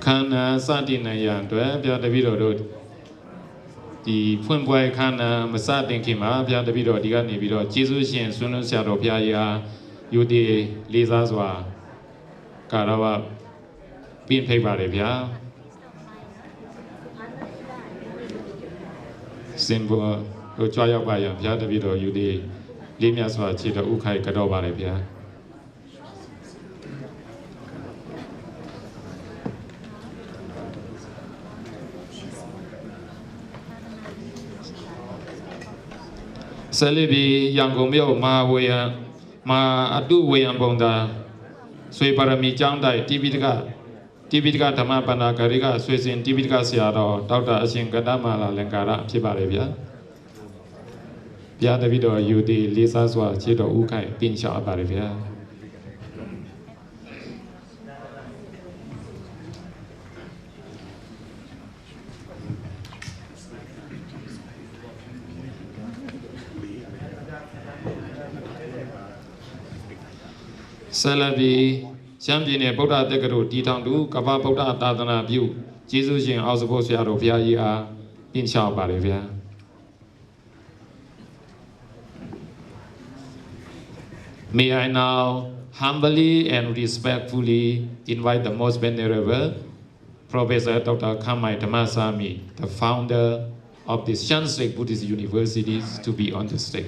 Khana Satinaya, Pia the Vido Road. The Punboy Khana Masatin Kima, Pia the Vido, Digani Vido, Jesus and Sunus Yadopia, Yudi, Lizazwa, Karawa, Pin Paper Revia. Simple, Joya Baya, Pia the Vido, Yudi, Limiaswa, Chita Ukai Kadoba Revia. Salibi Yangomio Ma Waya Ma Adu Wayan Bonda Sui Parami Jandai Tibidika Tama Pana Kariga Suisin Tibidika Siado Dr. Asin Kadama Lenkara Pibarevia Pia Davido Yudi Lisa Swa Chito Ukai Pinsha Barevia Salabi, Champion Buddha Degru, Titandu, Kava Buddha Patthana View, Jesus in Ausbosia Rovia, in Shao Barivia. May I now humbly and respectfully invite the most venerable Professor Dr. Khammai Dhammasami, the founder of the Shan Buddhist Universities, to be on the stage.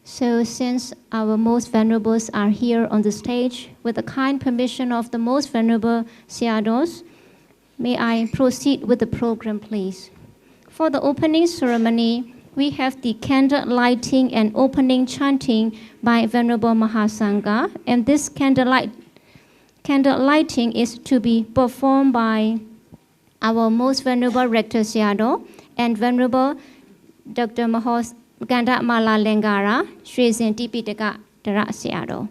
So since our most venerables are here on the stage, with the kind permission of the most venerable Sayadaws, may I proceed with the program, please. For the opening ceremony, we have the candle lighting and opening chanting by Venerable Mahasangha, and this candle lighting is to be performed by our most venerable Rector Sayadaw and Venerable Dr. Ganda Mala Lengara, Shrezen Tipitaka Dara Sayadaw.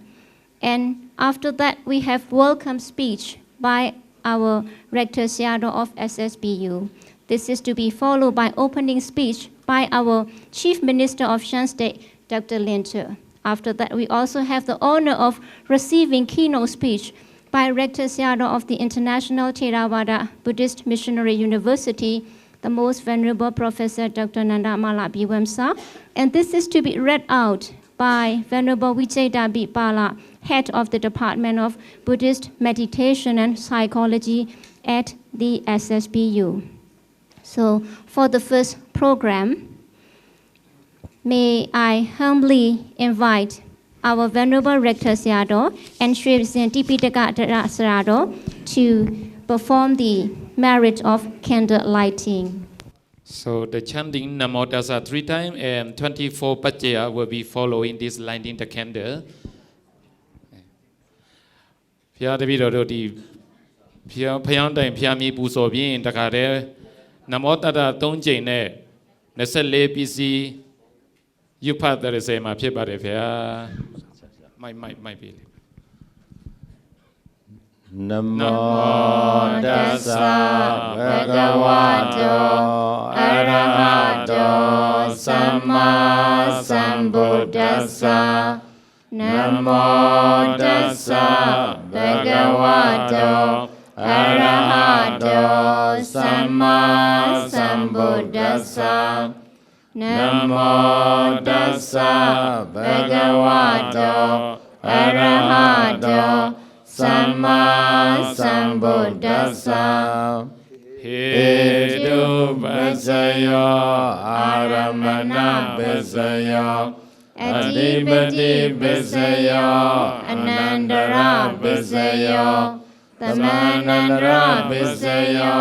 And after that, we have welcome speech by our Rector Sayadaw of SSBU. This is to be followed by opening speech by our Chief Minister of Shan State, Dr. Rector. After that, we also have the honor of receiving keynote speech by Rector Sayadaw of the International Theravada Buddhist Missionary University, the most venerable Professor Dr. Nanda Mala Biwemsa, and this is to be read out by Venerable Vijayda Bipala, head of the Department of Buddhist Meditation and Psychology at the SSBU. So for the first program, may I humbly invite our Venerable Rector Sayadaw and Sri Tipitaka Sayadaw to perform the merit of candle lighting. So the chanting Namo Tassa 3 times and 24 Pachaya will be following this lighting the candle. Pia Davido Dodi Pia Payanda Piami Puso Bien Takare Namo Tata Taunggyi Ne Nesele PC Yupa the same Pia my be. Namo Tassa Bhagavato Arahato Samma Sambuddhassa. Namo Tassa Bhagavato Arahato Samma Sambuddhassa. Namo Tassa Bhagavato Arahato Samma Sambuddhassa. Hedu Basayo Aramana Basayo Adipati Basayo Anandara Basayo Tamanandara Basayo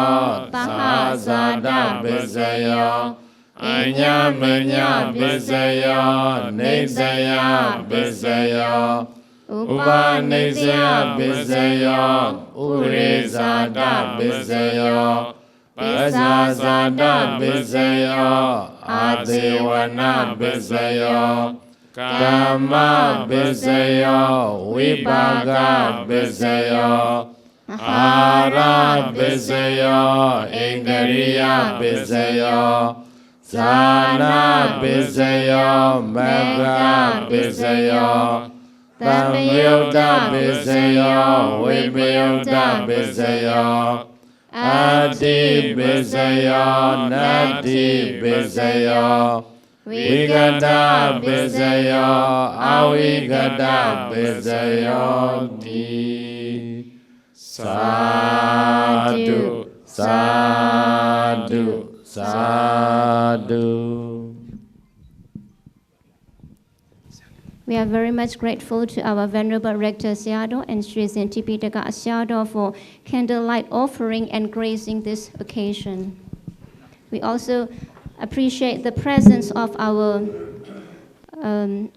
Tahasada Basayo Anyamanya Basayo Nisaya Basayo Upanishya Bisayo, Urizada Bisayo, Pasasada Bisayo, Adiwana Bisayo, Kama Bisayo, Vibhaga Bisayo, Hara Bisayo, Indriya Bisayo, Sana Bisayo, Mega Bisayo, Tamyota Bisayo, Vimyota Bisayo, Adi Bisayo, Nadi Bisayo, Vigata Bisayo, Avigata Bisayo, Di Sadhu, Sadhu. Sadhu. We are very much grateful to our Venerable Rector Sayadaw and Sri Tipitaka Sayadaw for candlelight offering and gracing this occasion. We also appreciate the presence of our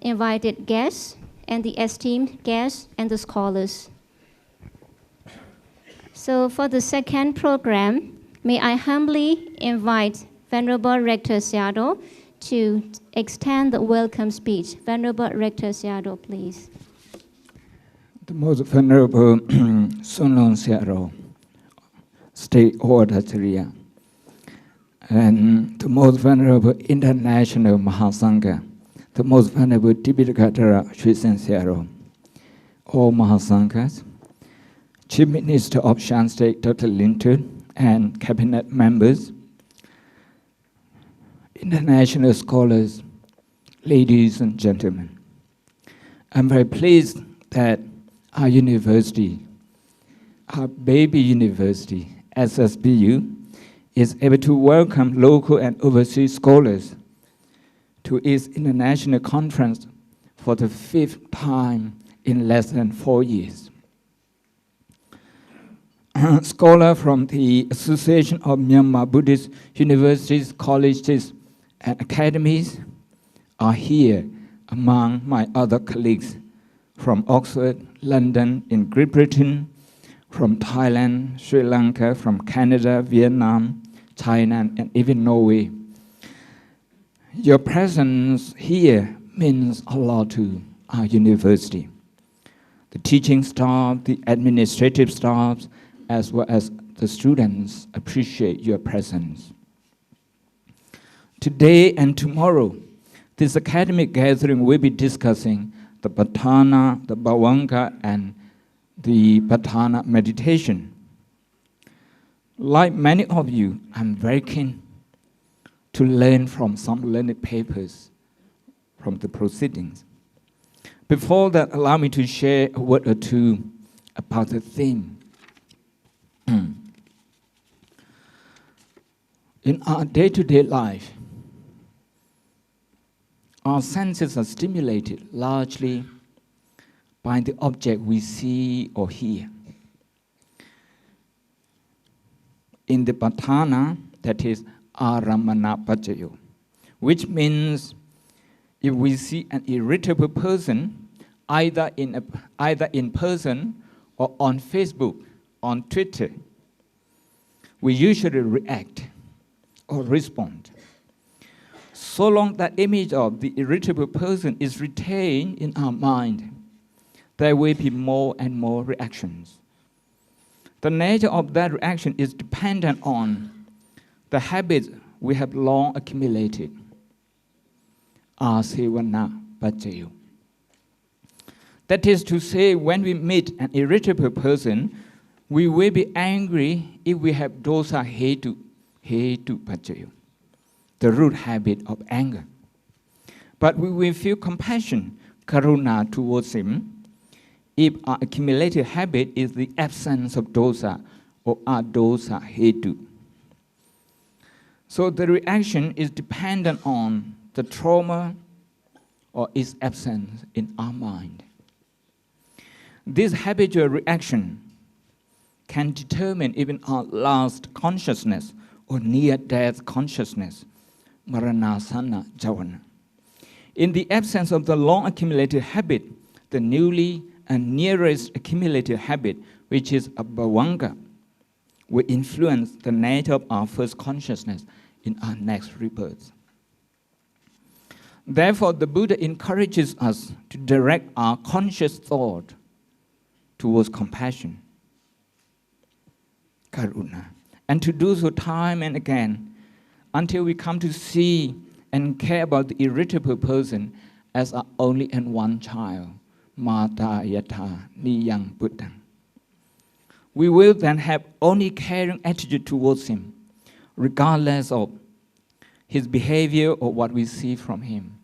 invited guests and the esteemed guests and the scholars. So for the second program, may I humbly invite Venerable Rector Sayadaw to extend the welcome speech. Venerable Rector Sayadaw, please. The Most Venerable Sunlong Sayadaw, State Order Triya, and the Most Venerable International Mahasangha, the Most Venerable Tipitaka Sri Sayadaw, all Mahasanghas, Chief Minister of Shan State Dr. Linton, and cabinet members, international scholars, ladies and gentlemen. I'm very pleased that our university, our baby university, SSBU, is able to welcome local and overseas scholars to its international conference for the 5th time in less than 4 years. Scholars from the Association of Myanmar Buddhist Universities, Colleges, and Academies are here among my other colleagues from Oxford, London, in Great Britain, from Thailand, Sri Lanka, from Canada, Vietnam, China, and even Norway. Your presence here means a lot to our university. The teaching staff, the administrative staff, as well as the students appreciate your presence. Today and tomorrow, this academic gathering will be discussing the Patthana, the Bhavanga, and the Patthana meditation. Like many of you, I'm very keen to learn from some learned papers from the proceedings. Before that, allow me to share a word or two about the theme. In our day-to-day life, our senses are stimulated largely by the object we see or hear. In the Patthana, that is Aramana Pachayo, which means if we see an irritable person, either in person or on Facebook, on Twitter, we usually react or respond. So long that image of the irritable person is retained in our mind, there will be more and more reactions. The nature of that reaction is dependent on the habits we have long accumulated. Asevana pachayo. That is to say, when we meet an irritable person, we will be angry if we have dosa hetu pachayo, the root habit of anger. But we will feel compassion, karuna, towards him if our accumulated habit is the absence of dosa or adosa hetu. So the reaction is dependent on the trauma or its absence in our mind. This habitual reaction can determine even our last consciousness or near-death consciousness, maranasana javana. In the absence of the long-accumulated habit, the newly and nearest accumulated habit, which is a Bhavanga, will influence the nature of our first consciousness in our next rebirth. Therefore, the Buddha encourages us to direct our conscious thought towards compassion, karuna, and to do so time and again until we come to see and care about the irritable person as our only and one child, Mata Yata Niyang Buddha. We will then have only caring attitude towards him, regardless of his behavior or what we see from him,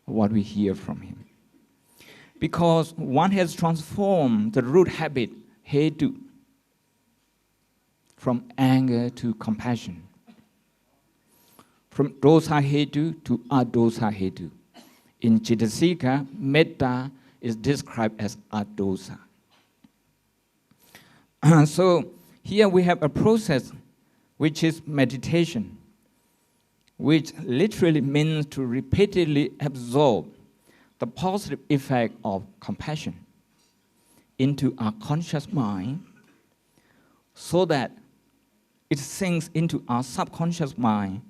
or what we hear from him. Because one has transformed the root habit, hetu, from anger to compassion, from dosa hetu to adosa hetu. In Chitasika, metta is described as adosa. So here we have a process which is meditation, which literally means to repeatedly absorb the positive effect of compassion into our conscious mind so that it sinks into our subconscious mind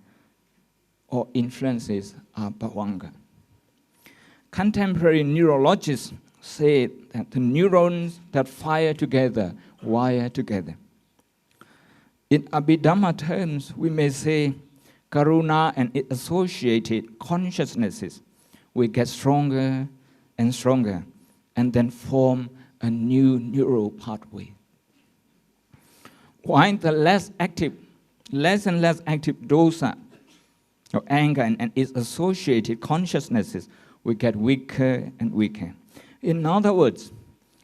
or influences our Bhavanga. Contemporary neurologists say that the neurons that fire together wire together. In Abhidhamma terms, we may say Karuna and its associated consciousnesses will get stronger and stronger and then form a new neural pathway. While the less and less active dosa, or anger and its associated consciousnesses will get weaker and weaker. In other words,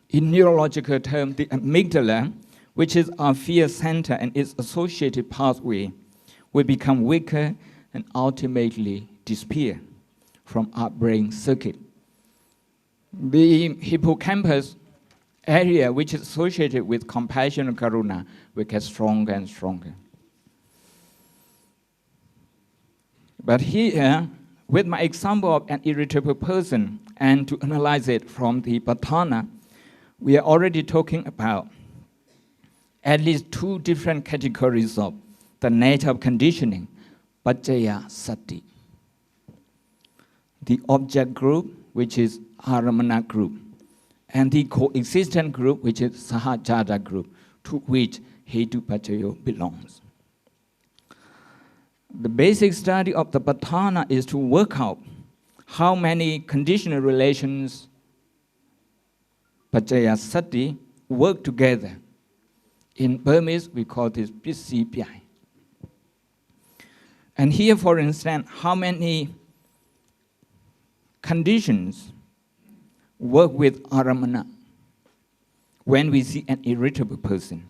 in neurological terms, the amygdala, which is our fear center and its associated pathway, will become weaker and ultimately disappear from our brain circuit. The hippocampus area, which is associated with compassion and karuna, will get stronger and stronger. But here, with my example of an irritable person, and to analyze it from the Patthana, we are already talking about at least two different categories of the nature of conditioning, Paccaya Sati. The object group, which is Aramana group, and the coexistent group, which is Sahajada group, to which Hetu Paccayo belongs. The basic study of the Patthana is to work out how many conditional relations, Paccaya Sati, work together. In Burmese, we call this Pisi Piai. And here, for instance, how many conditions work with Aramana when we see an irritable person,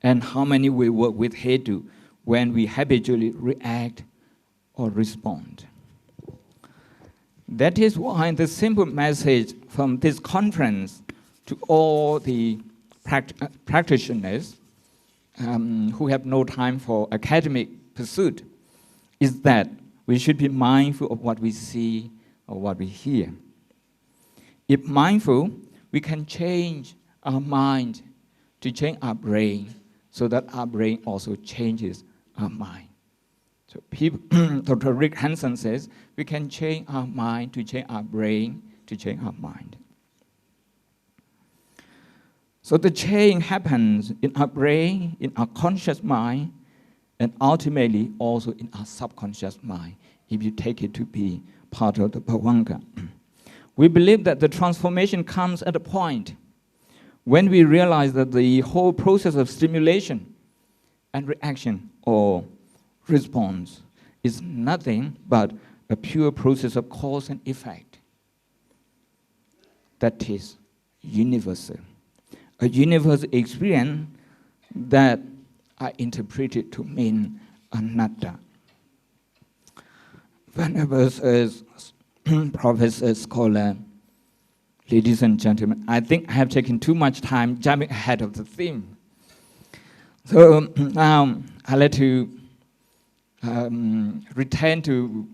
and how many will work with Hetu when we habitually react or respond. That is why the simple message from this conference to all the practitioners who have no time for academic pursuit is that we should be mindful of what we see or what we hear. If mindful, we can change our mind to change our brain so that our brain also changes our mind. So Dr. Rick Hansen says we can change our mind to change our brain to change our mind. So the change happens in our brain, in our conscious mind, and ultimately also in our subconscious mind, if you take it to be part of the Bhavanga. We believe that the transformation comes at a point when we realize that the whole process of stimulation and reaction or response is nothing but a pure process of cause and effect that is universal. A universal experience that I interpreted to mean anatta. Venerable professor, scholar, ladies and gentlemen, I think I have taken too much time jumping ahead of the theme. So now I'd like to return to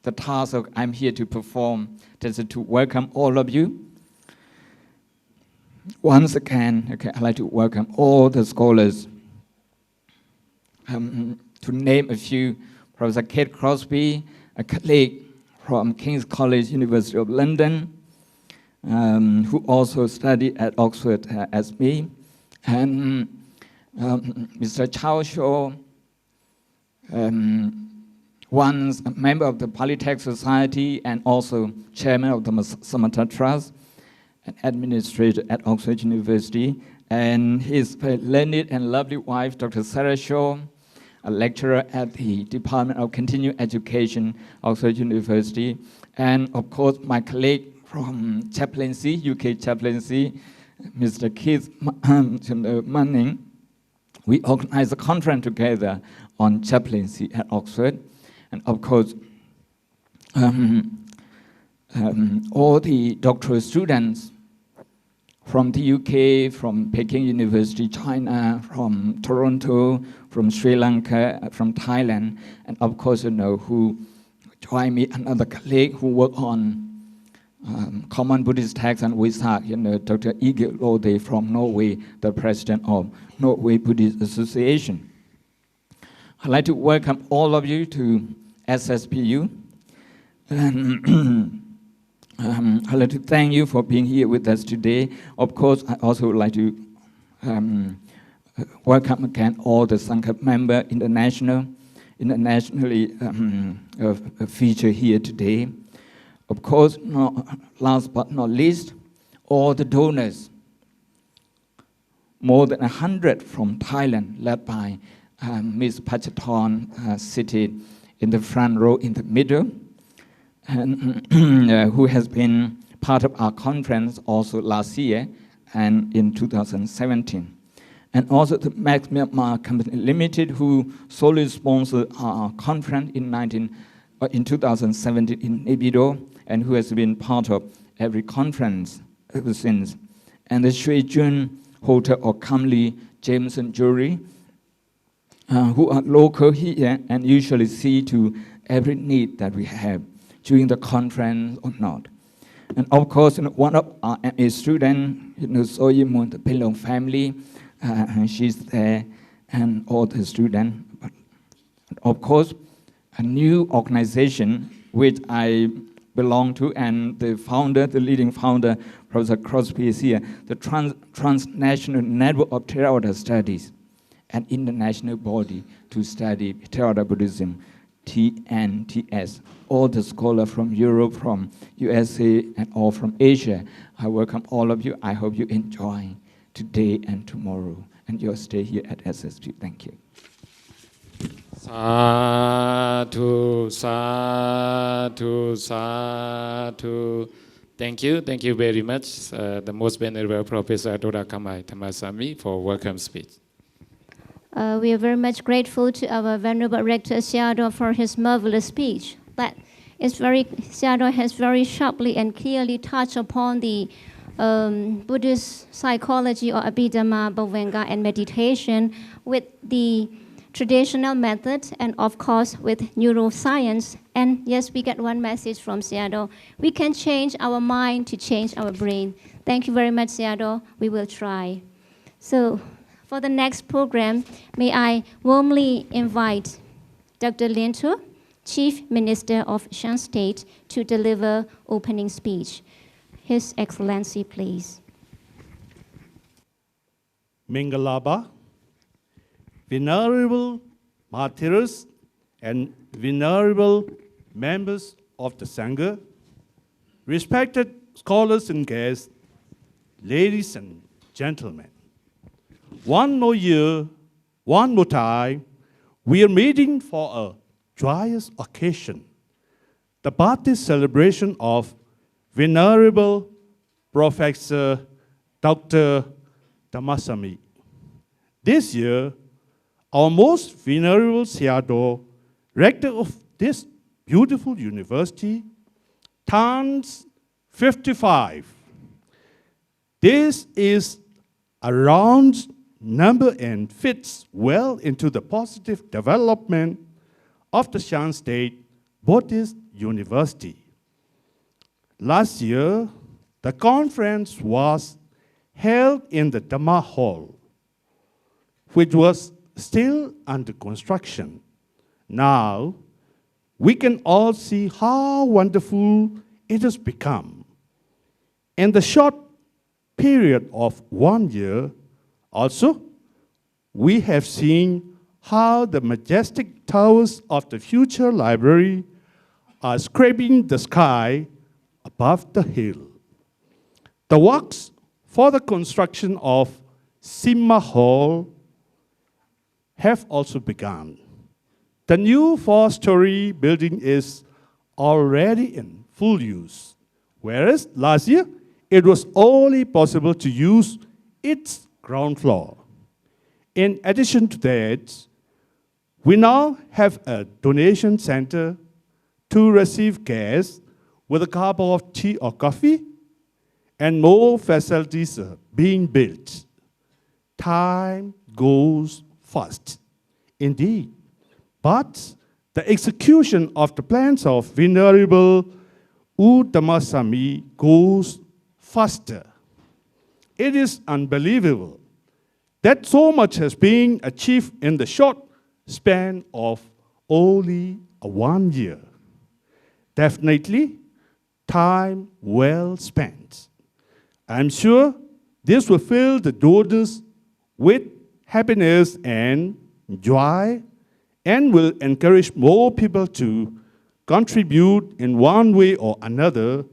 the task of I'm here to perform, that is to welcome all of you. Once again, I'd like to welcome all the scholars. To name a few, Professor Kate Crosby, a colleague from King's College, University of London, who also studied at Oxford as me, and Mr. Chow Shaw, once a member of the Polytech Society and also chairman of the Samatha Trust, an administrator at Oxford University, and his learned and lovely wife, Dr. Sarah Shaw, a lecturer at the Department of Continuing Education, Oxford University, and of course my colleague from chaplaincy, UK chaplaincy, Mr. Keith Manning. We organized a conference together on chaplaincy at Oxford, and of course all the doctoral students from the UK, from Peking University, China, from Toronto, from Sri Lanka, from Thailand, and of course, who joined me, another colleague who worked on common Buddhist text and Vesak, Dr. Ige Lode from Norway, the president of Norway Buddhist Association. I'd like to welcome all of you to SSBU. And I'd like to thank you for being here with us today. Of course, I also would like to welcome again all the Sangha members internationally featured here today. Of course, last but not least, all the donors, more than 100 from Thailand, led by Ms. Pachathorn, seated in the front row in the middle, and who has been part of our conference also last year and in 2017. And also the Max Myanmar Company Limited, who solely sponsored our conference in 2017 in Nebido, and who has been part of every conference ever since. And the Shui Jun Hotel of Khammai, Jameson Jewelry, who are local here and usually see to every need that we have during the conference or not. And of course, one of our students, Soyimun, the Pelong family, she's there, and all the students. But of course, a new organization which I belong to, and the founder, the leading founder, Professor Crosby is here, the Transnational Network of Theravada Studies, an international body to study Theravada Buddhism, TNTS. All the scholars from Europe, from USA, and all from Asia. I welcome all of you. I hope you enjoy today and tomorrow, and your stay here at SSBU. Thank you. Sadhu, sadhu, sadhu. Thank you very much, the most venerable Professor Dr. Khammai Dhammasami, for welcome speech. We are very much grateful to our Venerable Rector Sayadaw for his marvelous speech. Sayadaw has very sharply and clearly touched upon the Buddhist psychology or Abhidhamma, Bhavanga, and meditation with the traditional method, and of course with neuroscience. And yes, we get one message from Sayadaw. We can change our mind to change our brain. Thank you very much, Sayadaw. We will try. So for the next program, may I warmly invite Dr. Lin Tu, Chief Minister of Shan State, to deliver opening speech. His Excellency, please. Mingalaba, venerable martyrs and venerable members of the Sangha, respected scholars and guests, ladies and gentlemen. One more year, one more time, we are meeting for a joyous occasion, the birthday celebration of Venerable Professor Dr. Dhammasami. This year, our most venerable Sayadaw, rector of this beautiful university, turns 55. This is a round number and fits well into the positive development of the Shan State Buddhist University. Last year, the conference was held in the Dhamma Hall, which was still under construction. Now, we can all see how wonderful it has become. In the short period of 1 year, also, we have seen how the majestic towers of the future library are scraping the sky above the hill. The works for the construction of Simma Hall have also begun. The new 4-story building is already in full use, whereas last year it was only possible to use its ground floor. In addition to that, we now have a donation center to receive guests with a cup of tea or coffee, and more facilities are being built. Time goes fast, indeed, but the execution of the plans of Venerable Dhammasami goes faster. It is unbelievable that so much has been achieved in the short span of only 1 year. Definitely, time well spent. I'm sure this will fill the donors with happiness and joy, and will encourage more people to contribute in one way or another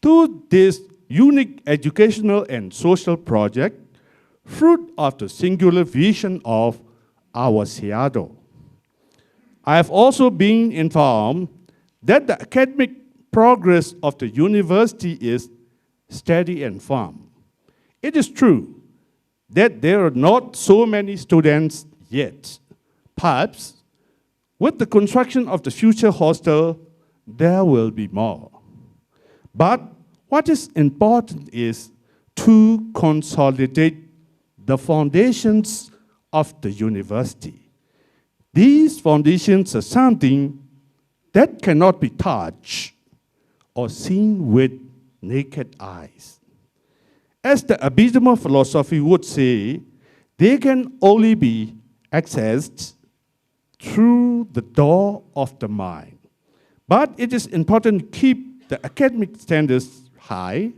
to this unique educational and social project, fruit of the singular vision of our Sayadaw. I have also been informed that the academic progress of the university is steady and firm. It is true that there are not so many students yet. Perhaps with the construction of the future hostel, there will be more. But what is important is to consolidate the foundations of the university. These foundations are something that cannot be touched or seen with naked eyes. As the Abhidhamma philosophy would say, they can only be accessed through the door of the mind. But it is important to keep the academic standards high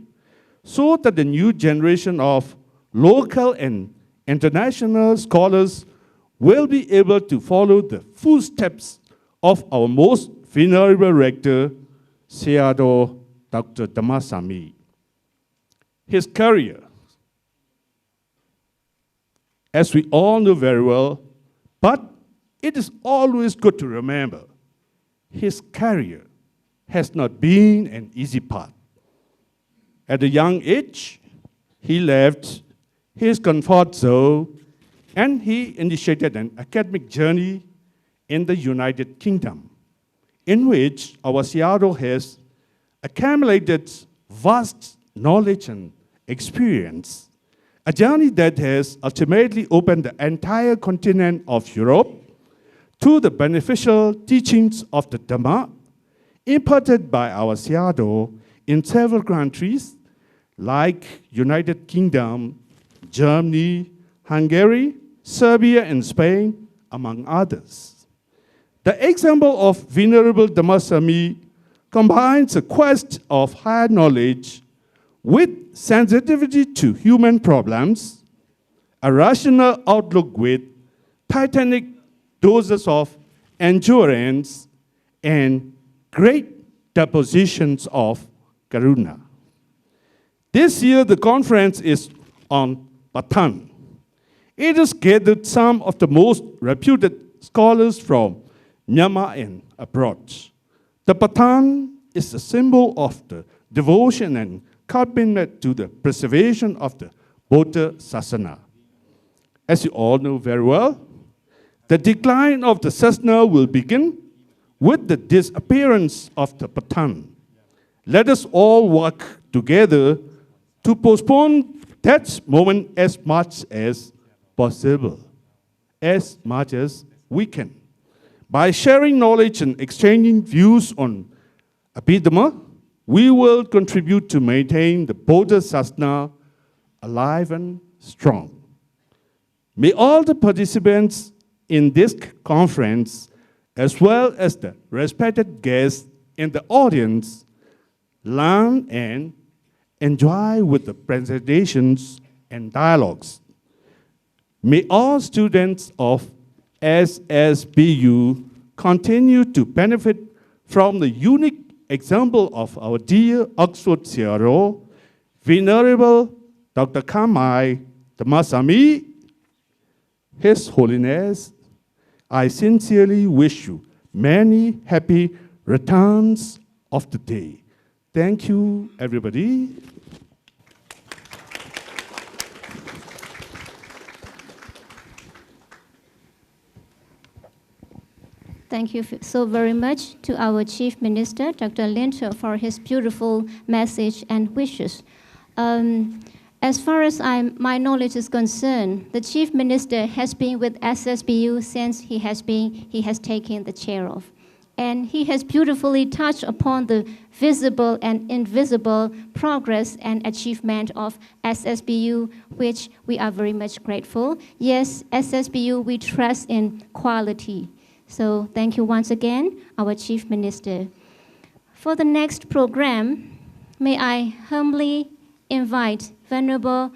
so that the new generation of local and international scholars will be able to follow the footsteps of our most venerable rector, Sayadaw Dr. Dhammasami. His career, as we all know very well, but it is always good to remember, his career has not been an easy path. At a young age, he left his comfort zone and he initiated an academic journey in the United Kingdom, in which our Sayadaw has accumulated vast knowledge and experience, a journey that has ultimately opened the entire continent of Europe to the beneficial teachings of the Dhamma imparted by our Sayadaw in several countries like United Kingdom, Germany, Hungary, Serbia, and Spain, among others. The example of Venerable Dhammasami combines a quest of higher knowledge with sensitivity to human problems, a rational outlook with titanic doses of endurance, and great depositions of karuna. This year, the conference is on Patthana. It has gathered some of the most reputed scholars from Myanmar and abroad. The Patthana is a symbol of the devotion and commitment to the preservation of the Buddha Sasana. As you all know very well, the decline of the Sasana will begin with the disappearance of the Patthana. Let us all work together to postpone that moment as much as possible, as much as we can. By sharing knowledge and exchanging views on Abhidhamma, we will contribute to maintain the Buddha Sasana alive and strong. May all the participants in this conference, as well as the respected guests in the audience, learn and enjoy with the presentations and dialogues. May all students of SSBU continue to benefit from the unique example of our dear Oxford CRO, Venerable Dr. Khammai Dhammasami. His Holiness, I sincerely wish you many happy returns of the day. Thank you, everybody. Thank you so very much to our Chief Minister, Dr. Linter, for his beautiful message and wishes. As far as my knowledge is concerned, the Chief Minister has been with SSBU since he has taken the chair of. And he has beautifully touched upon the visible and invisible progress and achievement of SSBU, which we are very much grateful. Yes, SSBU, we trust in quality. So thank you once again, our Chief Minister. For the next program, may I humbly invite Venerable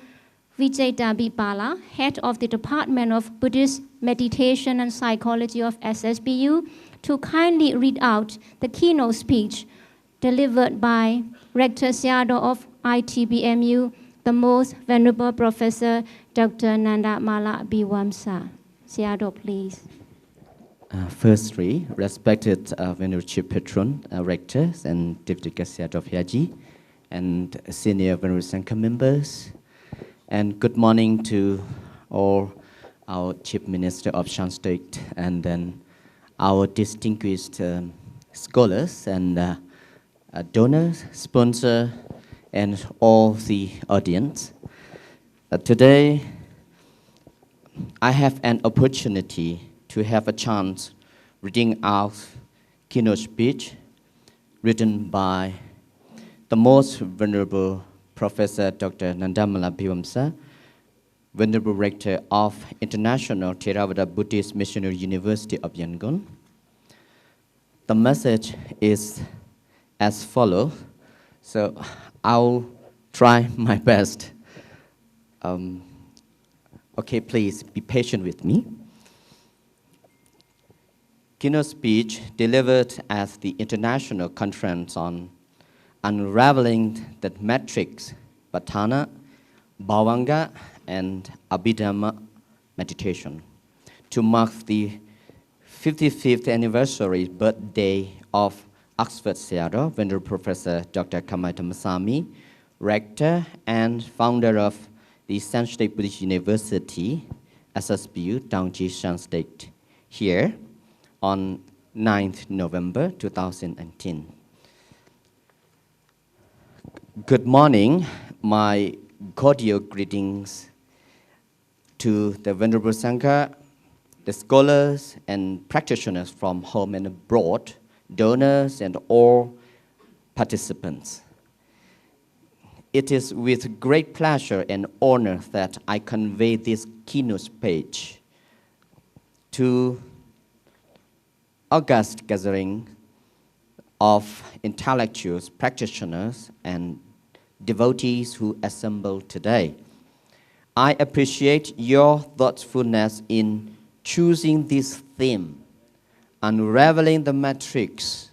Vijay Bala, Head of the Department of Buddhist Meditation and Psychology of SSBU, to kindly read out the keynote speech delivered by Rector Sayadaw of ITBMU, the Most Venerable Professor Dr. Nanda Mala Biwamsa. Sayadaw, please. Firstly, respected Venerable Chief Patron, Rectors, and Deputy Sayadaw of Yaji, and senior Venerable Sangha members, and good morning to all our Chief Minister of Shan State, and then our distinguished scholars and donors, sponsors, and all the audience. Today, I have an opportunity to have a chance reading out keynote speech written by the Most Venerable Professor Dr. Nandamala Biwamsa, Venerable Rector of International Theravada Buddhist Missionary University of Yangon. The message is as follows, so I'll try my best. Okay, please be patient with me. Keynote speech delivered at the International Conference on Unravelling the Matrix, Patthana, Bhavanga, and Abhidhamma meditation to mark the 55th anniversary birthday of Oxford Sayadaw, Venerable Professor Dr. Khammai Dhammasami, Rector and founder of the Shan State Buddhist University, SSBU, Taunggyi, Shan State, here on 9th November 2010. Good morning, my cordial greetings to the Venerable Sangha, the scholars and practitioners from home and abroad, donors and all participants. It is with great pleasure and honor that I convey this keynote speech to august gathering of intellectuals, practitioners, and devotees who assemble today. I appreciate your thoughtfulness in choosing this theme, Unraveling the Matrix,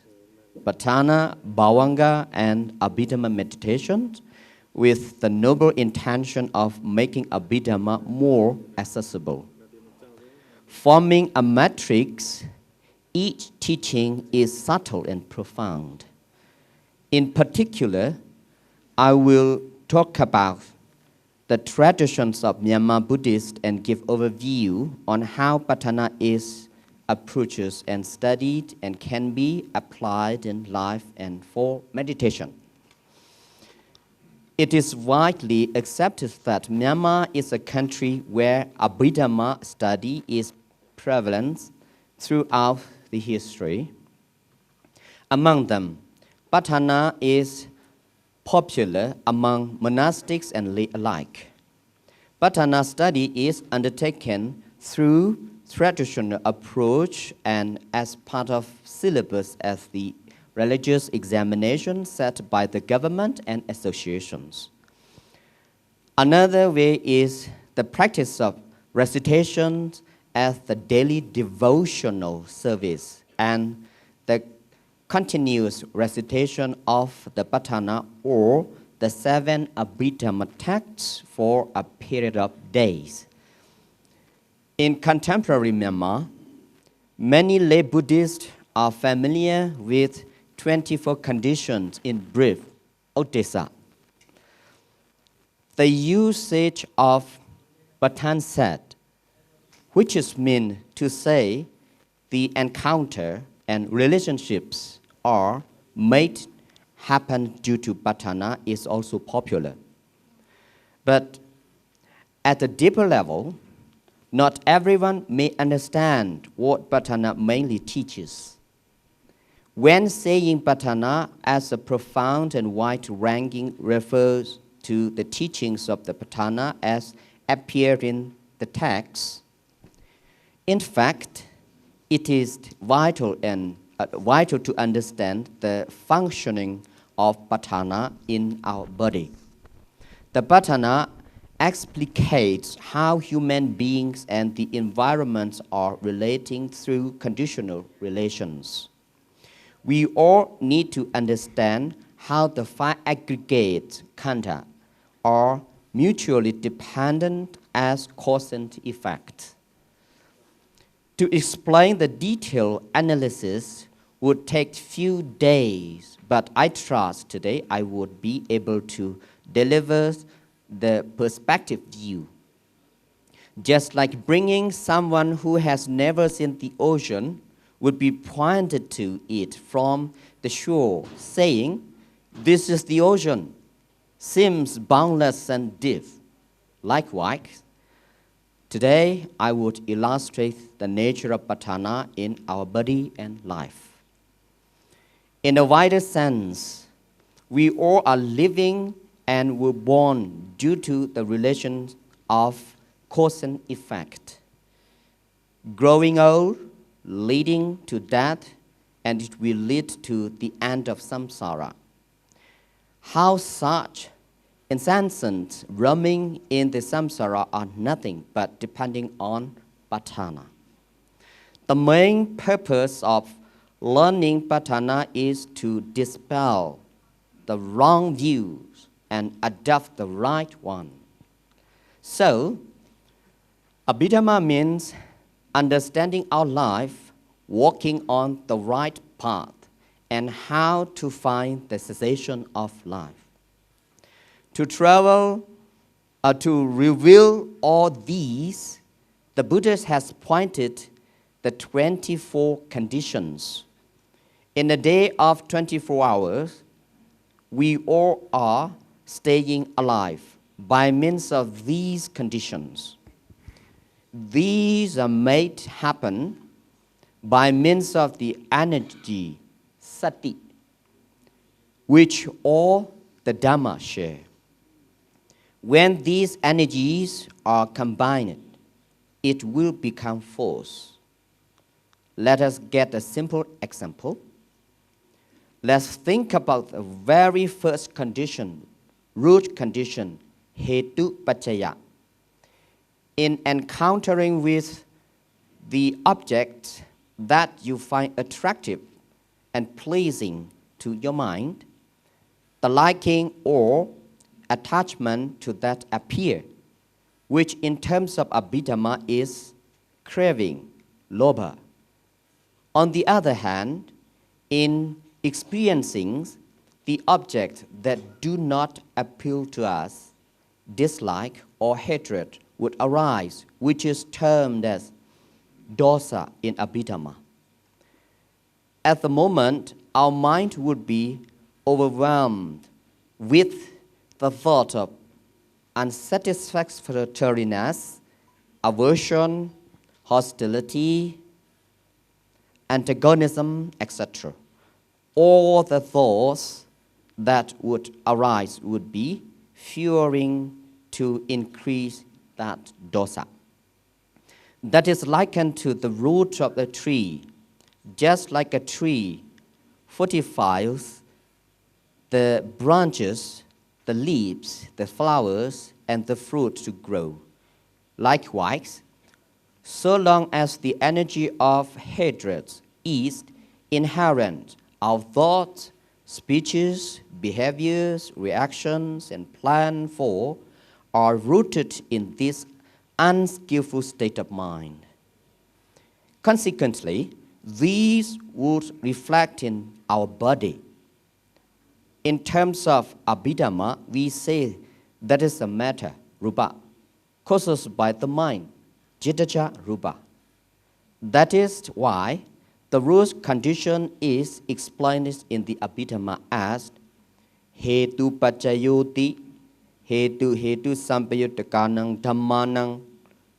Patthana, Bhavanga, and Abhidhamma meditations, with the noble intention of making Abhidhamma more accessible. Forming a matrix, each teaching is subtle and profound. In particular, I will talk about the traditions of Myanmar Buddhist and give overview on how Patthana is approached and studied and can be applied in life and for meditation. It is widely accepted that Myanmar is a country where Abhidhamma study is prevalent throughout the history. Among them, Patthana is popular among monastics and lay alike. Patthana study is undertaken through traditional approach and as part of syllabus as the religious examination set by the government and associations. Another way is the practice of recitations as the daily devotional service and the continuous recitation of the Patthana or the 7 Abhidhamma texts for a period of days. In contemporary Myanmar, many lay Buddhists are familiar with 24 conditions in brief, Oddesa. The usage of Patthana set, which is meant to say the encounter and relationships are made happen due to Patthana, is also popular. But at a deeper level, not everyone may understand what Patthana mainly teaches. When saying Patthana as a profound and wide-ranging refers to the teachings of the Patthana as appear in the text, in fact, it is vital to understand the functioning of Patthana in our body. The Patthana explicates how human beings and the environment are relating through conditional relations. We all need to understand how the 5 aggregate khandha are mutually dependent as cause and effect. To explain the detailed analysis would take few days, but I trust today I would be able to deliver the perspective view. Just like bringing someone who has never seen the ocean would be pointed to it from the shore, saying, "This is the ocean," seems boundless and deep. Likewise, today I would illustrate the nature of Patthana in our body and life. In a wider sense, we all are living and were born due to the relation of cause and effect. Growing old, leading to death, and it will lead to the end of samsara. How such incessant roaming in the samsara are nothing but depending on Patthana. The main purpose of learning Patthana is to dispel the wrong views and adopt the right one. So, Abhidhamma means understanding our life, walking on the right path, and how to find the cessation of life. To reveal all these, the Buddha has pointed the 24 conditions. In a day of 24 hours, we all are staying alive by means of these conditions. These are made happen by means of the energy, sati, which all the Dhamma share. When these energies are combined, it will become force. Let us get a simple example. Let's think about the very first condition, root condition, hetu paccaya. In encountering with the object that you find attractive and pleasing to your mind, the liking or attachment to that appear, which in terms of Abhidhamma is craving, lobha. On the other hand, in experiencing the object that do not appeal to us, dislike or hatred would arise, which is termed as dosa in Abhidhamma. At the moment, our mind would be overwhelmed with the thought of unsatisfactoriness, aversion, hostility, antagonism, etc. All the thoughts that would arise would be fueling to increase that dosa. That is likened to the root of the tree. Just like a tree fortifies the branches, the leaves, the flowers, and the fruit to grow. Likewise, So long as the energy of hatred is inherent, our thoughts, speeches, behaviors, reactions, and plan for are rooted in this unskillful state of mind. Consequently, these would reflect in our body. In terms of Abhidhamma, we say that is a matter, rupa, caused by the mind, jitaja rupa. That is why the root condition is explained in the Abhidhamma as hetu pachayoti, hetu sampayuttakanang dhammanang,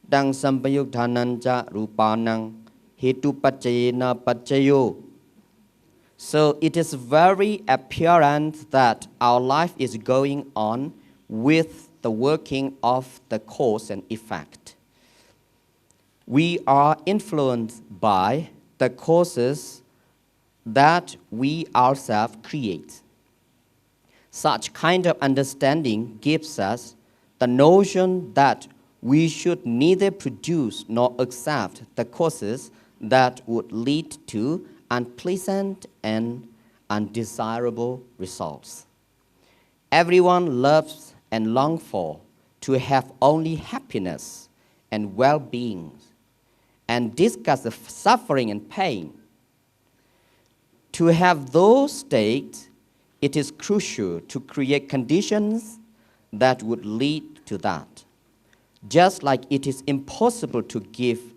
dang sampayutthananja rupanang, hetu pachayena pachayo. So it is very apparent that our life is going on with the working of the cause and effect. We are influenced by the causes that we ourselves create. Such kind of understanding gives us the notion that we should neither produce nor accept the causes that would lead to unpleasant and undesirable results. Everyone loves and longs for to have only happiness and well-being, and discuss the suffering and pain. To have those states, it is crucial to create conditions that would lead to that. Just like it is impossible to give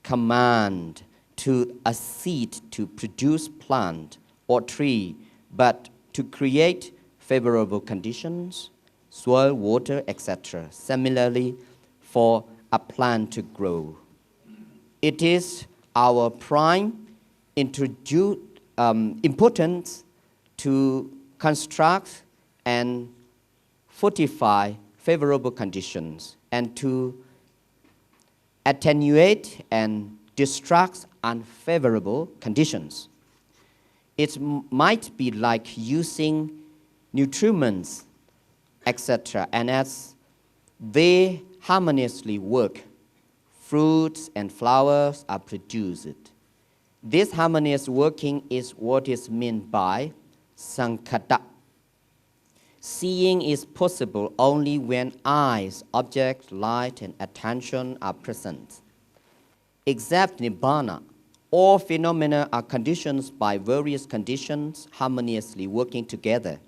command to a seed to produce plant or tree, but to create favorable conditions, soil, water, etc. Similarly, for a plant to grow. It is our prime importance to construct and fortify favorable conditions and to attenuate and distract unfavorable conditions. It might be like using nutriments, etc., and as they harmoniously work, fruits and flowers are produced. This harmonious working is what is meant by sankhata. Seeing is possible only when eyes, object, light, and attention are present. Except nibbana, all phenomena are conditioned by various conditions harmoniously working together.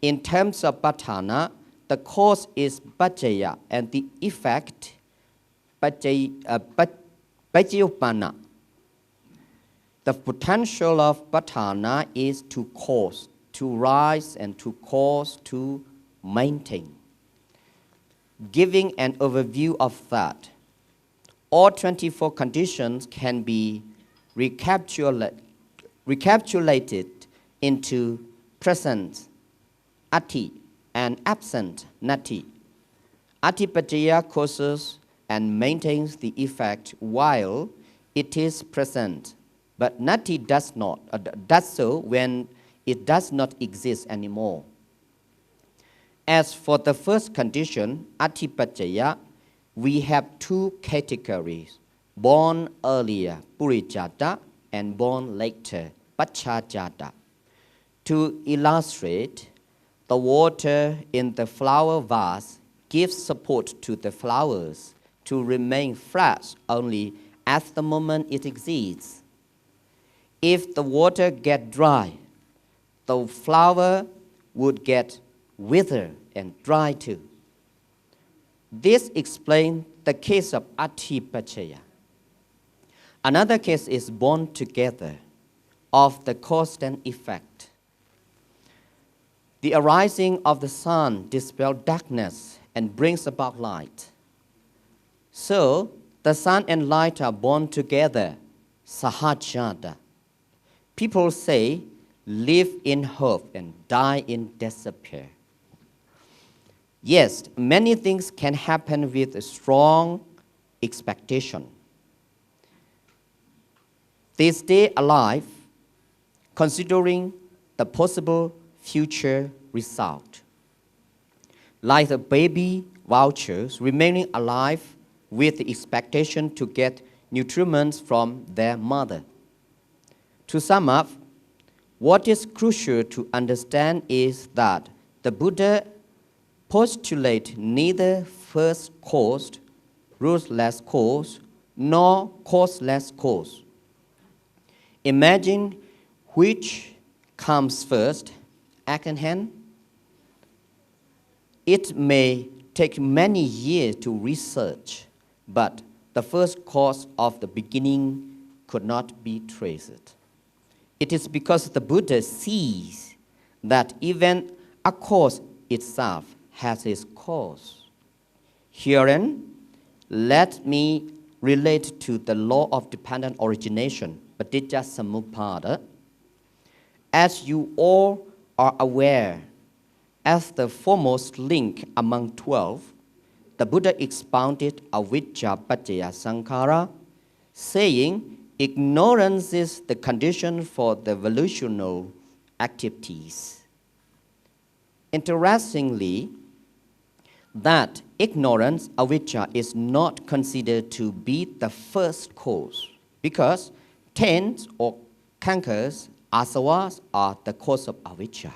In terms of Patthana, the cause is pacaya and the effect pacayopana. The potential of Patthana is to cause, to rise, and to cause, to maintain. Giving an overview of that, all 24 conditions can be recapitulated into present ati and absent nati. Ati pacaya causes and maintains the effect while it is present, but nati does so when it does not exist anymore. As for the first condition, ati pacaya, we have two categories, born earlier, purijata, and born later, pachajata. To illustrate, the water in the flower vase gives support to the flowers to remain fresh only at the moment it exists. If the water gets dry, the flower would get withered and dry too. This explains the case of ati pacaya. Another case is born together of the cause and effect. The arising of the sun dispels darkness and brings about light. So, the sun and light are born together, sahajata. People say, live in hope and die in despair. Yes, many things can happen with a strong expectation. They stay alive, considering the possible future result. Like the baby vultures remaining alive with the expectation to get nutriments from their mother. To sum up, what is crucial to understand is that the Buddha postulates neither first cause, rootless cause, nor causeless cause. Imagine which comes first, act in hand. It may take many years to research, but the first cause of the beginning could not be traced. It is because the Buddha sees that even a cause itself has its cause. Herein, let me relate to the law of dependent origination, Paticca Samuppada. As you all are aware, as the foremost link among 12, the Buddha expounded avijja paccaya sankhara, saying ignorance is the condition for the volitional activities. Interestingly, that ignorance, avijja, is not considered to be the first cause because taints or cankers, asavas, are the cause of avijja.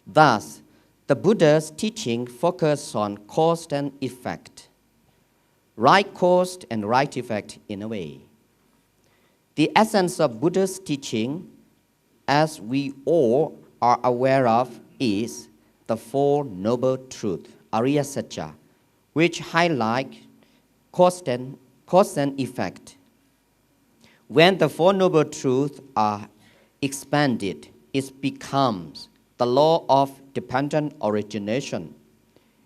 Thus, the Buddha's teaching focused on cause and effect, right cause and right effect in a way. The essence of Buddha's teaching, as we all are aware of, is the Four Noble Truths, Ariya Satya, which highlight cause and effect. When the Four Noble Truths are expanded, it becomes the law of dependent origination.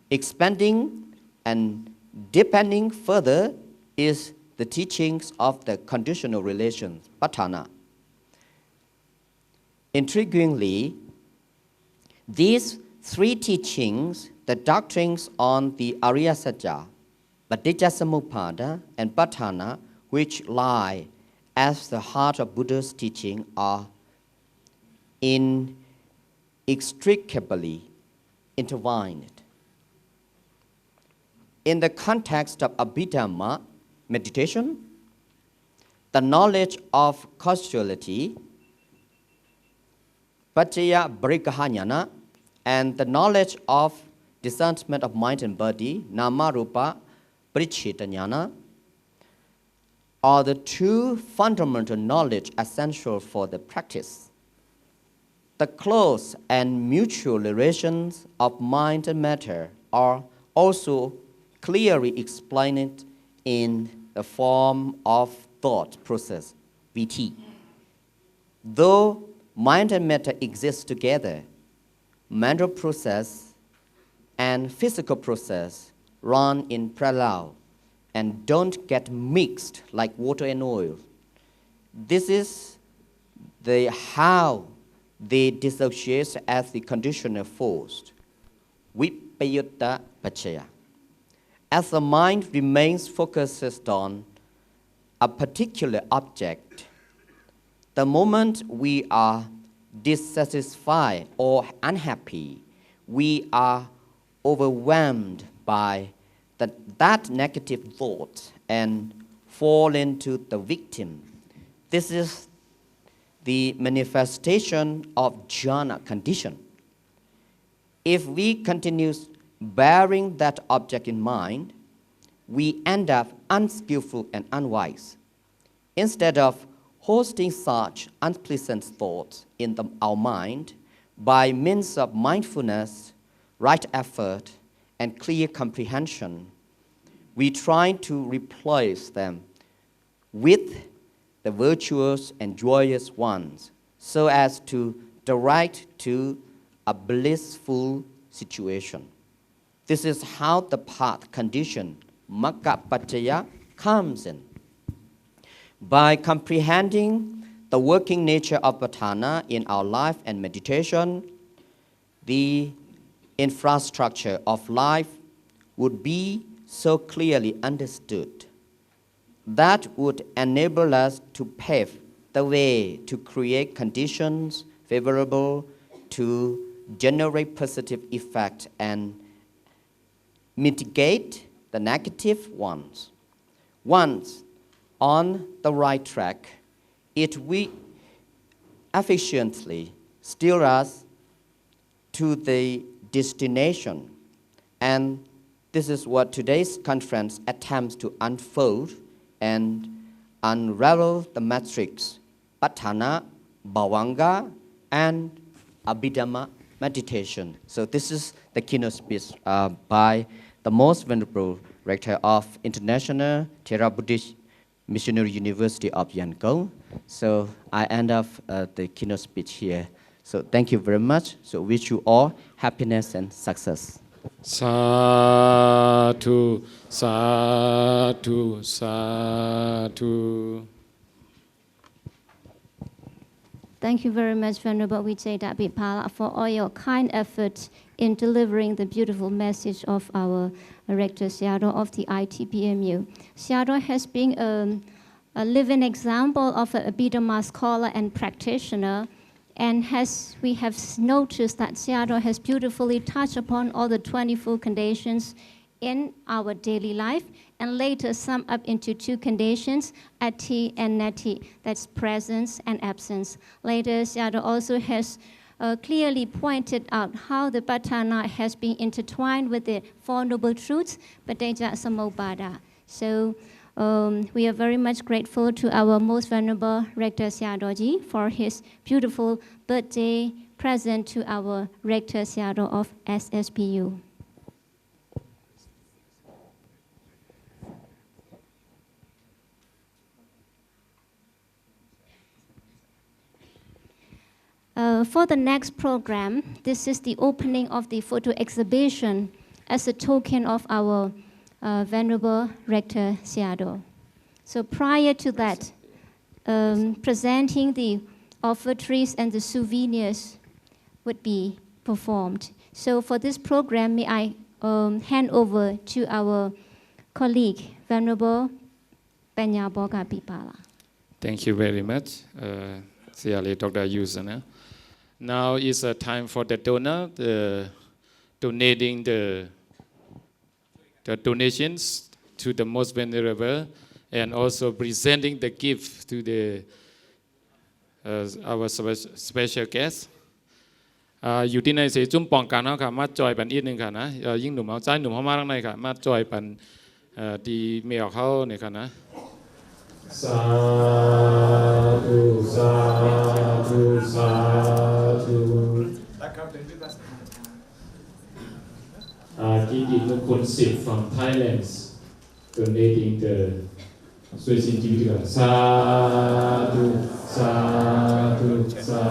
Expanding and depending further is the teachings of the conditional relations, Patthana. Intriguingly, these three teachings, the doctrines on the Ariya Satya, Paticca Samuppada, and Patthana, which lie as the heart of Buddha's teaching, are inextricably intertwined. In the context of Abhidhamma meditation, the knowledge of causality, Paccaya Parikahanyana, and the knowledge of discernment of mind and body, Nama Rupa Parichetanyana, are the two fundamental knowledge essential for the practice. The close and mutual relations of mind and matter are also clearly explained in the form of thought process, VT. Though mind and matter exist together, mental process and physical process run in parallel and don't get mixed like water and oil. This is how they dissociate as the conditional force, Vipayutta Paccaya. As the mind remains focused on a particular object, the moment we are dissatisfied or unhappy, we are overwhelmed by that negative thought and fall into the victim. This is the manifestation of jhana condition. If we continue bearing that object in mind, we end up unskillful and unwise. Instead of hosting such unpleasant thoughts in our mind, by means of mindfulness, right effort, and clear comprehension, we try to replace them with the virtuous and joyous ones, so as to direct to a blissful situation. This is how the path condition, Magga Paccaya, comes in. By comprehending the working nature of Patthana in our life and meditation, the infrastructure of life would be so clearly understood. That would enable us to pave the way to create conditions favorable to generate positive effect and mitigate the negative ones. Once on the right track, it will efficiently steer us to the destination. And this is what today's conference attempts to unfold and unravel the matrix, Patthana, Bhavanga, and Abhidhamma meditation. So this is the keynote speech by the Most Venerable Rector of International Thera Buddhist Missionary University of Yangon. So I end up the keynote speech here. So thank you very much. So wish you all happiness and success. Sadhu, sadhu, sadhu. Thank you very much, Venerable Vijay DPhil, for all your kind efforts in delivering the beautiful message of our Rector Sayadaw of the ITPMU. Sayadaw has been a living example of an Abhidhamma scholar and practitioner, and we have noticed that Sayadaw has beautifully touched upon all the 24 conditions in our daily life, and later sum up into 2 conditions, ati and nati, that's presence and absence. Later, Sayadaw also has clearly pointed out how the Patthana has been intertwined with the Four Noble Truths, Paticca Samuppada. So we are very much grateful to our Most Venerable Rector Sayadawji for his beautiful birthday present to our Rector Sayadaw of SSBU. For the next program, this is the opening of the photo exhibition as a token of our Venerable Rector Sayadaw. So prior to that, presenting the offertories and the souvenirs would be performed. So for this program, may I hand over to our colleague, Venerable Panya Boga Pipala. Thank you very much, Dr. Yusana. Now is a time for the donor, donating the donations to the Most Venerable, and also presenting the gift to the our special guest. อยู่ที่ในเสจุ่มปองกันเขาค่ะมาจอยปันอีกหนึ่งค่ะนะยิ่งหนุ่มเอาใจหนุ่มเข้ามาข้างในค่ะมาจอยปันดีเมลเขาเนี่ยค่ะนะสาธุสาธุสาธุกิติมงคลสิทธิ์ from Thailand donating the ช่วยสินชีวิตค่ะสาธุสาธุสา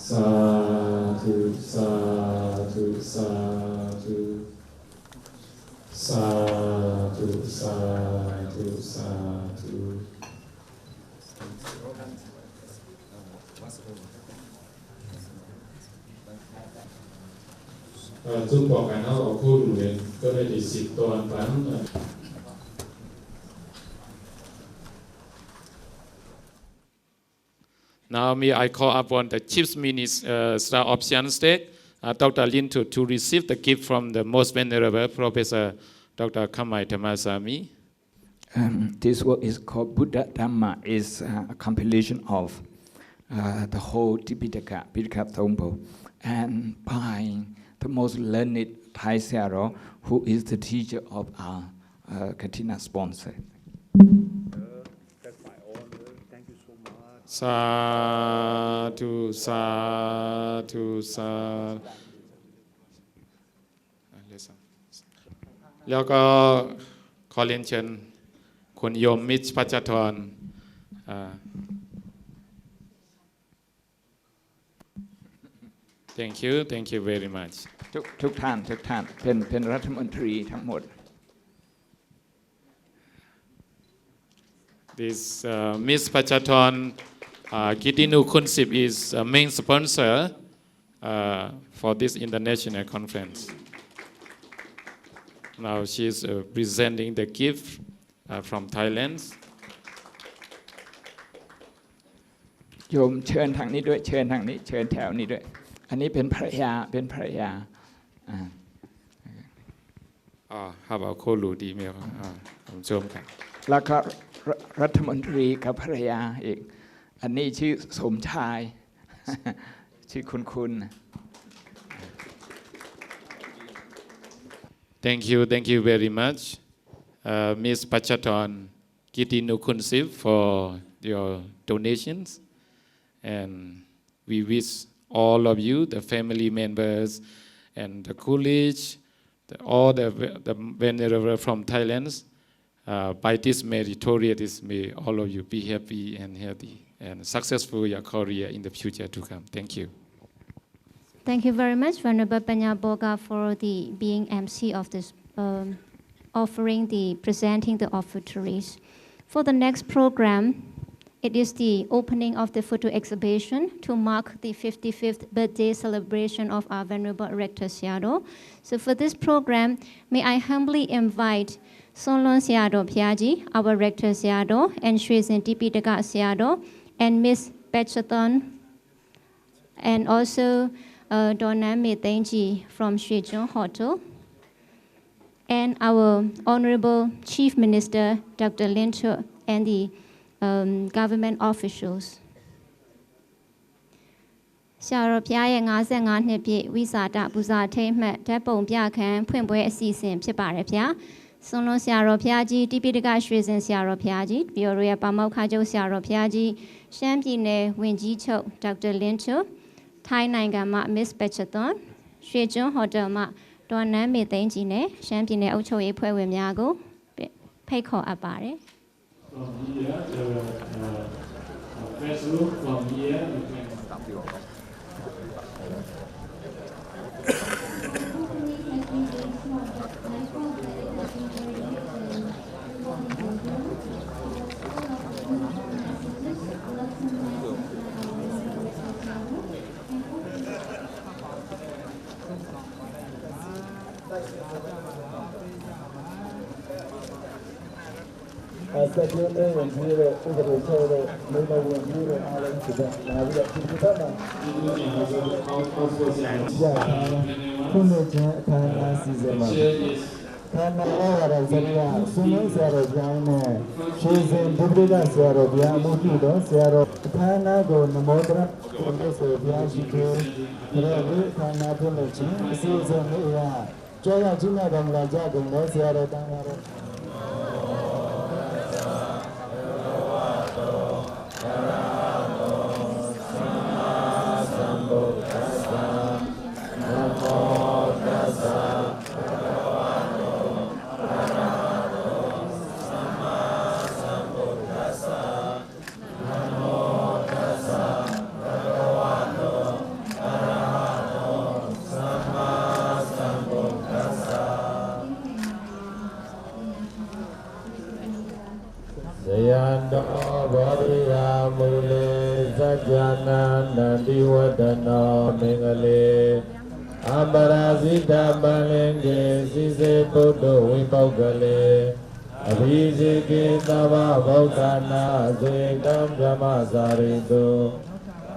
ธุสาธุสาธุสาธุสาธุสาธุจุดบอกกันเอาพูดเลยก็ได้ดีสิบตัวปันNow may I call upon the Chief Minister of Shan State, Dr. Lin, to receive the gift from the Most Venerable Professor Dr. Khammai Dhammasami. This work is called Buddhidhamma. It's a compilation of the whole Tipitaka, Pitaka Thompo, and by the most learned Thai Sayadaw, who is the teacher of our Katina sponsor. Sadhu, sadhu, sadhu. แล้วก็ขอเรียนเชิญคุณโยมมิตรพัชธรThank you very much ทุกท่านเป็นรัฐมนตรีทั้งหมดThis Miss Pachathon Kitinu Kunsip is main sponsor for this international conference. Now she is presenting the gift from Thailand. โยมเชิญทางนี้ด้วยเชิญทางนี้เชิญแถวนี้ด้วยอันนี้เป็นภรรยา how about โคลูดีไหมครับผมชมครับ แล้วก็รัฐมนตรีกับภรรยาอีกอันนี้ชื่อสมชาย ชื่อคุณ Thank you very much, Ms. Pachaton Kitinukunsiv for your donations, and we wish all of you, the family members, and the college, all the venerable from Thailand, by this meritorious, may all of you be happy and healthy and successful your career in the future to come. Thank you. Thank you very much, Venerable Panya Boga, for the being MC of this presenting the offertories. For the next program, it is the opening of the photo exhibition to mark the 55th birthday celebration of our Venerable Rector Sayadaw. So for this program, may I humbly invite Sonlon Sayadaw Phyaji, our Rector Sayadaw, and Shwesin Tipitaka Sayadaw, and Miss Patthana, and also Donna Taunggyi from Shwechong Hotel, and our Honorable Chief Minister, Dr. Linto, and the government officials. ဆရာတော်ဘုရားရဲ့55နှစ်ပြည့်ဝိစာတပူဇာထိမ်းမှတ်ဓာတ်ပုံပြခန်းဖွင့်ပွဲအစီအစဉ်ဖြစ်ပါတယ်ဗျာ။ဆွန်လွန်ဆရာတော်ဘုရားကြီးတိပိဋကရွှေစင်ဆရာတော်ဘုရားကြီးပြီးတော့ရဲ့ပါမောက္ခချုပ်ဆရာတော်ဘုရားကြီးရှမ်းပြည်နယ်ဝန်ကြီးချုပ်ဒေါက်တာလင်းချိုထိုင်းနိုင်ငံမှ Miss Patthana ရွှေကျွန်းဟိုတယ်မှဒေါ်နန်းမေသိန်းကြီးနဲ့ရှမ်းပြည်နယ်အုပ်ချုပ်ရေးဖွဲ့ဝင်များကိုဖိတ်ခေါ်အပ်ပါတယ်။ From here, first look from here, you can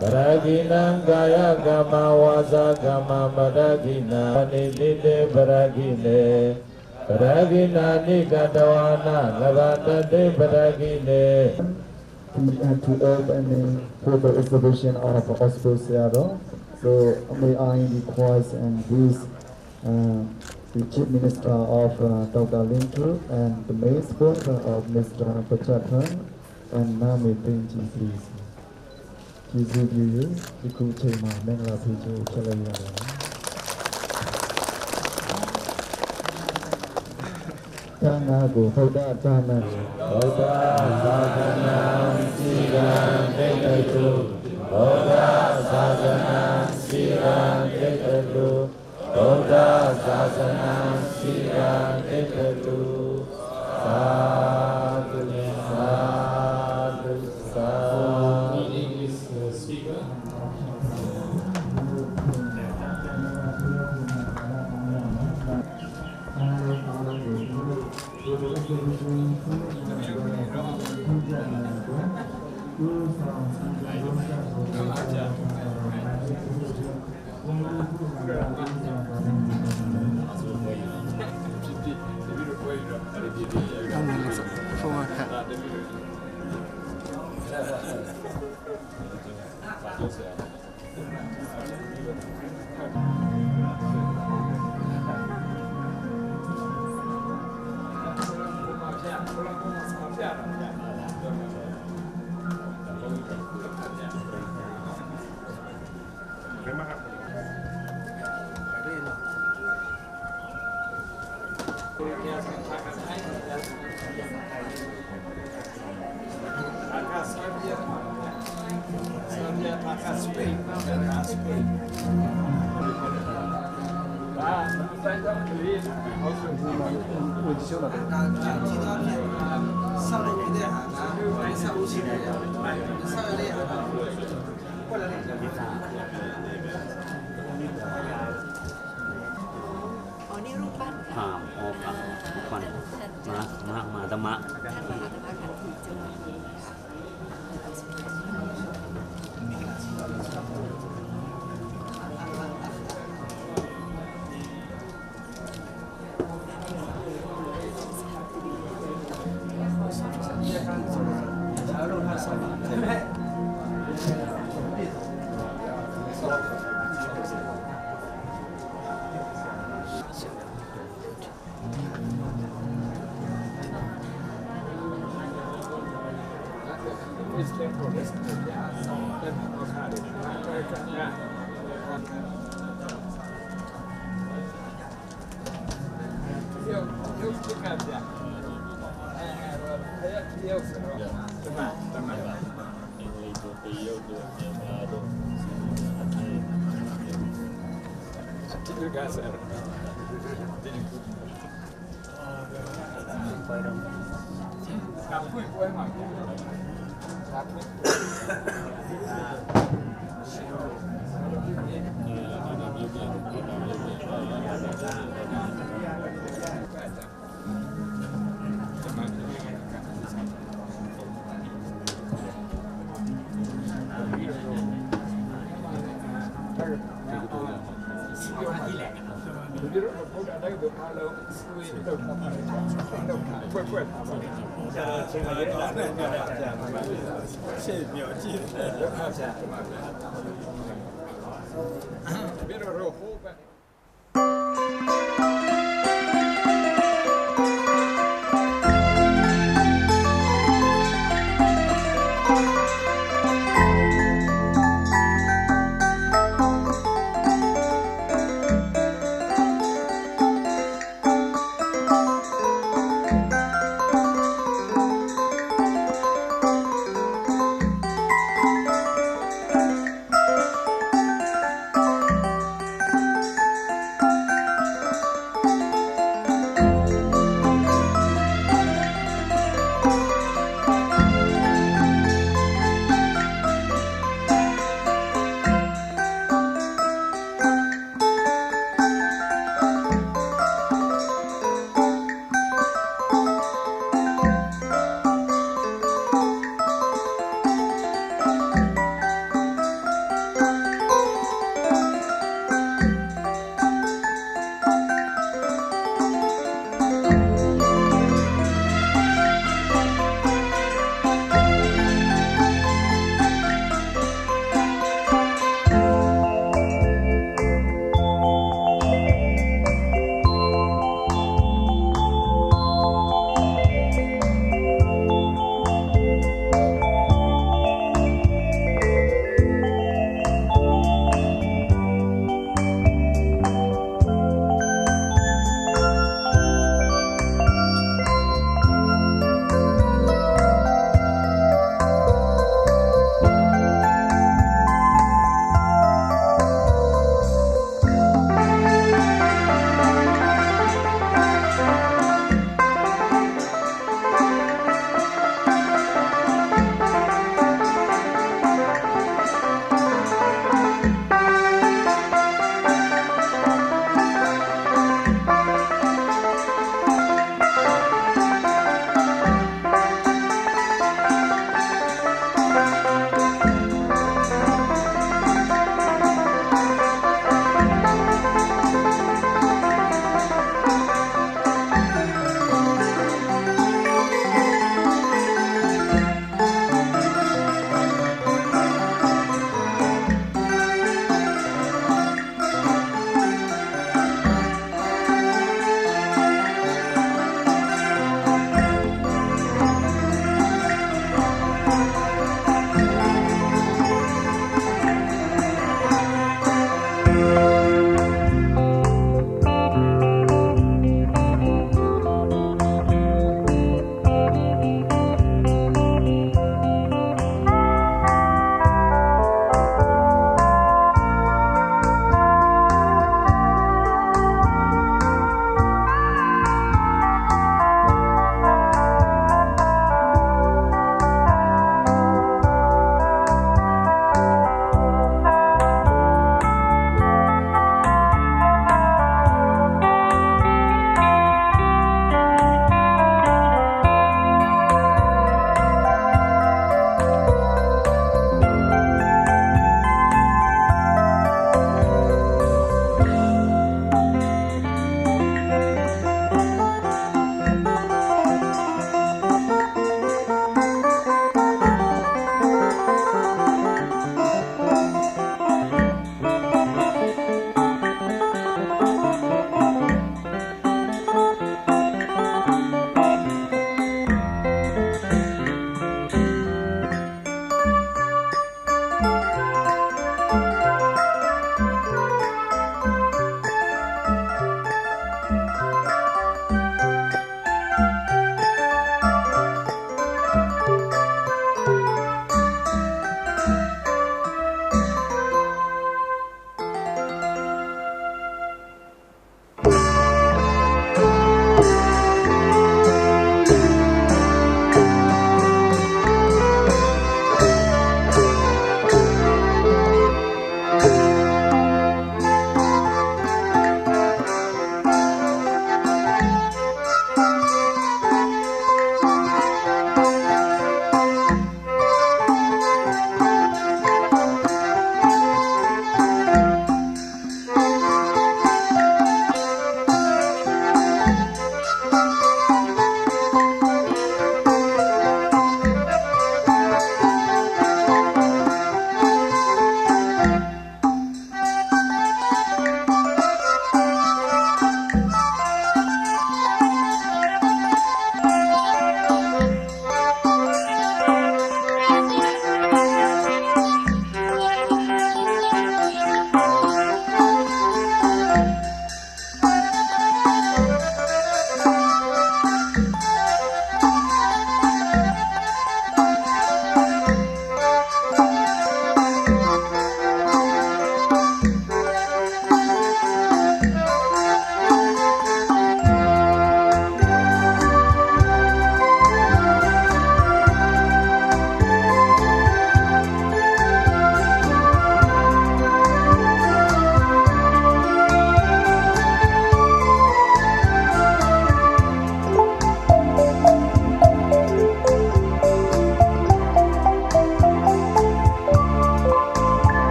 Paraginam Gaya Gama Vasa Gama Paragina Nidite Paragine Paragina Nikadawana Navadate Paragine. To open for the exhibition of Hospital Sayadaw. So may I request and please the Chief Minister of Dr. Lintu and the Main Sponsor of Mr. Patthana and Nami Taunggyi, please. Please review you. The good team of Mengla Pichu Chalayana. Tana go Hoda Tana. Hoda Sadhana Siran Tekatu. Hoda Sadhana Siran Tekatu. Hoda Sadhana Siran Tekatu. Sadhu, sadhu, sadhu. Speaker.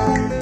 Bhavanga